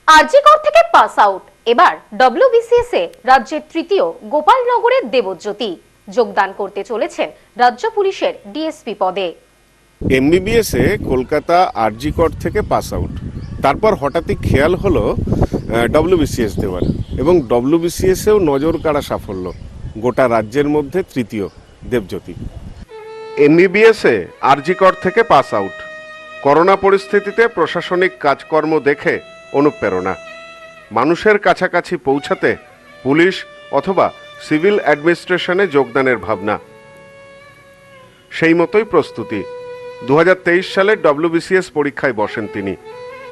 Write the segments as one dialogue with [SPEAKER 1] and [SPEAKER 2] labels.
[SPEAKER 1] আরজি কর থেকে pass out, এবার ডব্লিউবিসিএস এ রাজ্যের তৃতীয় গোপালনগরের দেবজ্যোতি যোগদান করতে চলেছেন রাজ্য পুলিশের ডিএসপি পদে।
[SPEAKER 2] এমবিবিএস এ কলকাতা আরজি কর থেকে পাস আউট, তারপর হঠাৎই খেয়াল হলো ডব্লিউবিসিএস দেওয়ার, এবং ডব্লিউবিসিএস এও নজর কাড়া সাফল্য, গোটা রাজ্যের মধ্যে তৃতীয় দেবজ্যোতি। এমবিবিএস এ আরজি কর থেকে পাস আউট, করোনা পরিস্থিতিতে প্রশাসনিক কাজকর্ম দেখে অনুপ্রেরণা, মানুষের কাছাকাছি পৌঁছাতে পুলিশ অথবা সিভিল অ্যাডমিনিস্ট্রেশনে যোগদানের ভাবনা। সেই মতোই প্রস্তুতি। 2023 সালে ডব্লিউবিসিএস পরীক্ষায় বসেন তিনি।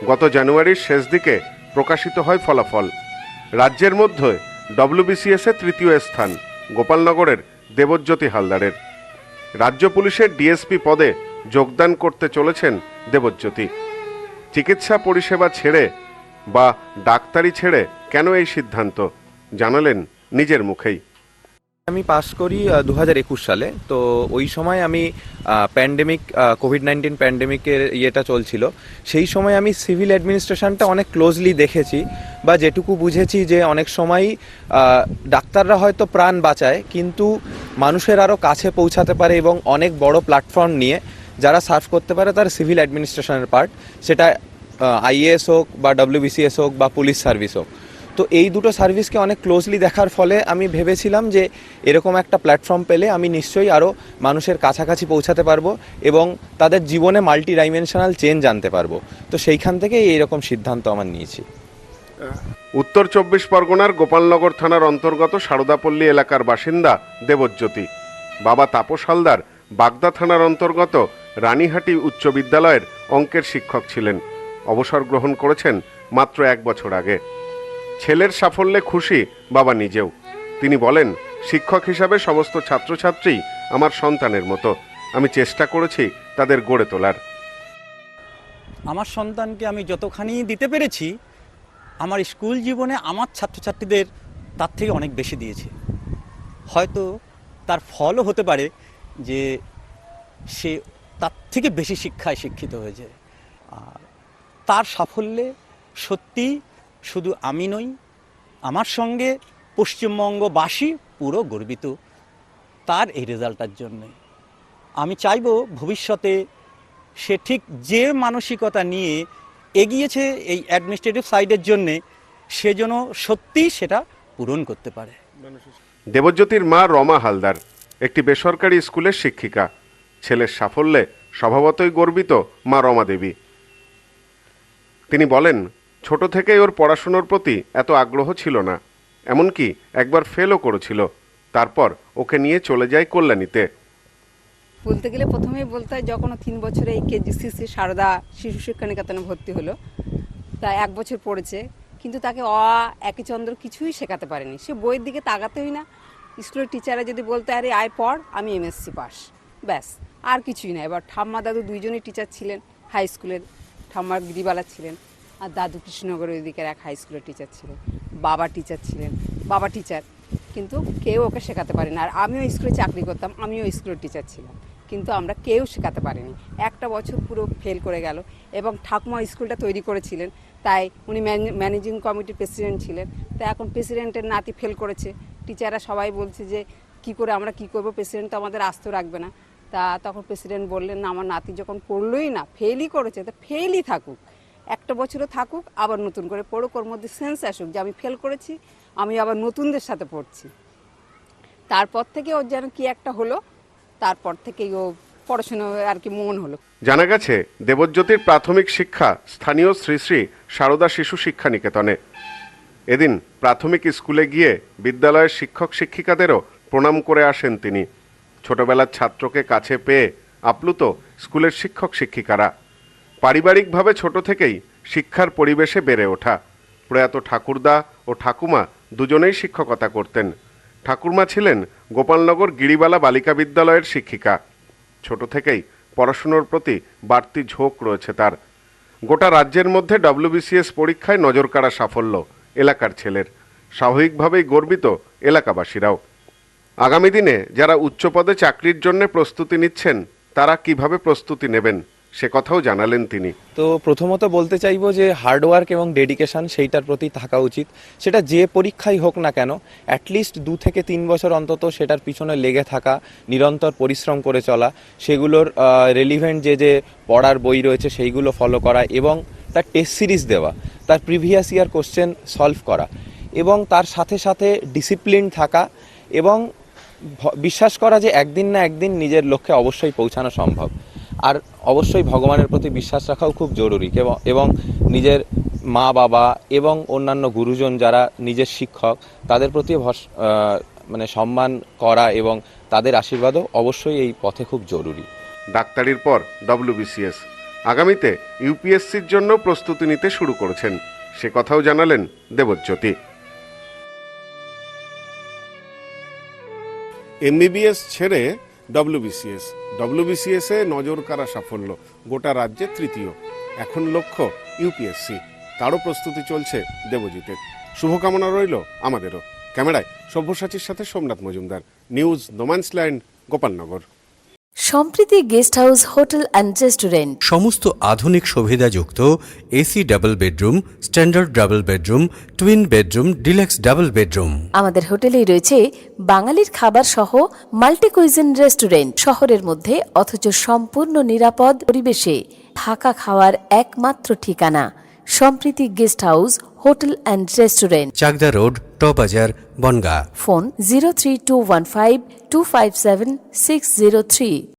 [SPEAKER 2] গত জানুয়ারির শেষ দিকে প্রকাশিত হয় ফলাফল। রাজ্যের মধ্যে ডব্লিউবিসিএস এ তৃতীয় স্থান গোপালনগরের দেবজ্যোতি হালদারের। রাজ্য পুলিশের ডিএসপি পদে যোগদান করতে চলেছেন দেবজ্যোতি। চিকিৎসা পরিষেবা ছেড়ে বা ডাক্তারি ছেড়ে কেন এই সিদ্ধান্ত জানালেন নিজের মুখেই।
[SPEAKER 3] আমি পাস করি 2021 সালে। তো ওই সময় আমি কোভিড-19 প্যান্ডেমিকের ইয়েটা চলছিল। সেই সময় আমি সিভিল অ্যাডমিনিস্ট্রেশনটা অনেক ক্লোজলি দেখেছি, বা যেটুকু বুঝেছি যে অনেক সময় ডাক্তাররা হয়তো প্রাণ বাঁচায়, কিন্তু মানুষের আরও কাছে পৌঁছাতে পারে এবং অনেক বড় প্ল্যাটফর্ম নিয়ে যারা সার্ভ করতে পারে তার সিভিল অ্যাডমিনিস্ট্রেশনের পার্ট, সেটা আইএএস হোক বা ডব্লিউবিসিএস হোক বা পুলিশ সার্ভিস হোক। তো এই দুটো সার্ভিসকে অনেক ক্লোজলি দেখার ফলে আমি ভেবেছিলাম যে এরকম একটা প্ল্যাটফর্ম পেলে আমি নিশ্চয়ই আরও মানুষের কাছাকাছি পৌঁছাতে পারবো এবং তাদের জীবনে মাল্টি ডাইমেনশনাল চেঞ্জ আনতে পারবো। তো সেইখান থেকে এইরকম সিদ্ধান্ত আমার নিয়েছি।
[SPEAKER 2] উত্তর 24 পরগনার গোপালনগর থানার অন্তর্গত সারদাপল্লী এলাকার বাসিন্দা দেবজ্যোতি। বাবা তাপস হালদার বাগদা থানার অন্তর্গত রানীহাটি উচ্চ বিদ্যালয়ের অঙ্কের শিক্ষক ছিলেন। অবসর গ্রহণ করেছেন মাত্র 1 বছর আগে। ছেলের সাফল্যে খুশি বাবা নিজেও। তিনি বলেন, শিক্ষক হিসাবে সমস্ত ছাত্রছাত্রী আমার সন্তানের মতো। আমি চেষ্টা করেছি তাদের গড়ে তোলার।
[SPEAKER 4] আমার সন্তানকে আমি যতখানি দিতে পেরেছি, আমার স্কুল জীবনে আমার ছাত্রছাত্রীদের তার থেকে অনেক বেশি দিয়েছি। হয়তো তার ফলও হতে পারে যে সে তার থেকে বেশি শিক্ষায় শিক্ষিত হয়েছে। আর তার সাফল্যে সত্যি শুধু আমি নই, আমার সঙ্গে পশ্চিমবঙ্গবাসী পুরো গর্বিত তার এই রেজাল্টটার জন্যে। আমি চাইব ভবিষ্যতে সে ঠিক যে মানসিকতা নিয়ে এগিয়েছে এই অ্যাডমিনিস্ট্রেটিভ সাইডের জন্যে, সে যেন সত্যিই সেটা পূরণ করতে পারে।
[SPEAKER 2] দেবজ্যোতির মা রমা হালদার একটি বেসরকারি স্কুলের শিক্ষিকা। ছেলের সাফল্যে স্বভাবতই গর্বিত মা রমা দেবী। তিনি বলেন, ছোট থেকেই ওর পড়াশুনোর প্রতি এত আগ্রহ ছিল না, এমনকি একবার ফেলও করেছিল। তারপর ওকে নিয়ে চলে যায় কল্যাণীতে।
[SPEAKER 5] বলতে গেলে প্রথমেই বলতে হয়, যখন 3 বছরে এই কেজিসিসি সারদা শিশু শিক্ষা নিকেতনে ভর্তি হলো, তা 1 বছর পড়েছে, কিন্তু তাকে একই চন্দ্র কিছুই শেখাতে পারেনি। সে বইয়ের দিকে তাকাতেই না। স্কুলের টিচাররা যদি বলতে আরে আয় পড়, আমি এমএসসি পাস, ব্যাস, আর কিছুই না। এবার ঠাম্মা দাদু দুইজনই টিচার ছিলেন হাই স্কুলের। ঠাম্মার গিরিবালা ছিলেন, আর দাদু কৃষ্ণনগরের ওইদিকের এক হাই স্কুলের টিচার ছিলেন। বাবা টিচার ছিলেন, বাবা টিচার, কিন্তু কেউ ওকে শেখাতে পারে না। আর আমিও স্কুলে চাকরি করতাম, আমিও স্কুলের টিচার ছিলাম, কিন্তু আমরা কেউ শেখাতে পারিনি। 1টা বছর পুরো ফেল করে গেল। এবং ঠাকুমা স্কুলটা তৈরি করেছিলেন, তাই উনি ম্যানেজিং কমিটির প্রেসিডেন্ট ছিলেন। তাই এখন প্রেসিডেন্টের নাতি ফেল করেছে। টিচাররা সবাই বলছে যে আমরা কি করব, প্রেসিডেন্ট তো আমাদের আস্ত রাখবে না। তা তখন প্রেসিডেন্ট বললেন, না, আমার নাতি যখন পড়লোই না, ফেলই করেছে, তো ফেলই থাকুক, 1টা বছরও থাকুক, আবার নতুন করে পড়ুক, ওর মধ্যে সেন্স আসুক যে আমি ফেল করেছি, আমি আবার নতুনদের সাথে পড়ছি। তারপর থেকে ওর যেন কি একটা হলো, তারপর থেকেই ও পড়াশোনা আর কি মন হলো।
[SPEAKER 2] জানা গেছে, দেবজ্যোতির প্রাথমিক শিক্ষা স্থানীয় শ্রী শ্রী সারদা শিশু শিক্ষা নিকেতনে। এদিন প্রাথমিক স্কুলে গিয়ে বিদ্যালয়ের শিক্ষক শিক্ষিকাদেরও প্রণাম করে আসেন তিনি। ছোটবেলার ছাত্রকে কাছে পেয়ে আপ্লুত স্কুলের শিক্ষক শিক্ষিকারা। পারিবারিকভাবে ছোট থেকেই শিক্ষার পরিবেশে বেড়ে ওঠা। প্রয়াত ঠাকুরদা ও ঠাকুমা দুজনেই শিক্ষকতা করতেন। ঠাকুরমা ছিলেন গোপালনগর গিরিবালা বালিকা বিদ্যালয়ের শিক্ষিকা। ছোট থেকেই পড়াশুনোর প্রতি বাড়তি ঝোঁক রয়েছে তার। গোটা রাজ্যের মধ্যে ডব্লিউবিসিএস পরীক্ষায় নজর কাড়া সাফল্য এলাকার ছেলের। স্বাভাবিকভাবেই গর্বিত এলাকাবাসীরাও। আগামী দিনে যারা উচ্চ পদে চাকরির জন্য প্রস্তুতি নিচ্ছেন, তারা কিভাবে প্রস্তুতি নেবেন সে কথাও জানালেন তিনি।
[SPEAKER 3] তো প্রথমত বলতে চাইবো যে হার্ডওয়ার্ক এবং ডেডিকেশন সেইটার প্রতি থাকা উচিত। সেটা যে পরীক্ষাই হোক না কেন, অ্যাটলিস্ট 2 থেকে 3 বছর অন্তত সেটার পিছনে লেগে থাকা, নিরন্তর পরিশ্রম করে চলা, সেগুলোর রেলিভেন্ট যে পড়ার বই রয়েছে সেইগুলো ফলো করা এবং তার টেস্ট সিরিজ দেওয়া, তার প্রিভিয়াস ইয়ার কোশ্চেন সলভ করা এবং তার সাথে সাথে ডিসিপ্লিন থাকা এবং বিশ্বাস করা যে একদিন না একদিন নিজের লক্ষ্যে অবশ্যই পৌঁছানো সম্ভব। আর অবশ্যই ভগবানের প্রতি বিশ্বাস রাখাও খুব জরুরি এবং নিজের মা বাবা এবং অন্যান্য গুরুজন যারা নিজের শিক্ষক তাদের প্রতি মানে সম্মান করা এবং তাদের আশীর্বাদও অবশ্যই এই পথে খুব জরুরি।
[SPEAKER 2] ডাক্তারির পর ডব্লিউবিসিএস, আগামীতে ইউপিএসসির জন্য প্রস্তুতি নিতে শুরু করেছেন, সে কথাও জানালেন দেবজ্যোতি। এমবিবিএস ছেড়ে ডব্লিউবিসিএস এ নজর কাড়া সাফল্য, গোটা রাজ্যে তৃতীয়। এখন লক্ষ্য ইউপিএসসি, তারও প্রস্তুতি চলছে দেবজিতের। শুভকামনা রইল আমাদেরও। ক্যামেরায় সব্যসাচীর সাথে Somnath Majumdar, news no man's land, Gopalnagar.
[SPEAKER 6] Sampriti guest house hotel and restaurant,
[SPEAKER 7] সমস্ত আধুনিক সুবিধাযুক্ত AC double bedroom, standard double bedroom, twin bedroom, deluxe double bedroom.
[SPEAKER 6] আমাদের হোটেলেই রয়েছে বাঙালির খাবার সহ মাল্টি কুইজিন রেস্টুরেন্ট। শহরের মধ্যে অথচ সম্পূর্ণ নিরাপদ পরিবেশে থাকা খাওয়ার একমাত্র ঠিকানা Sampriti guest house hotel and restaurant,
[SPEAKER 7] Chakdah road, টবাজার, বনগাঁ।
[SPEAKER 6] ফোন 03215257603।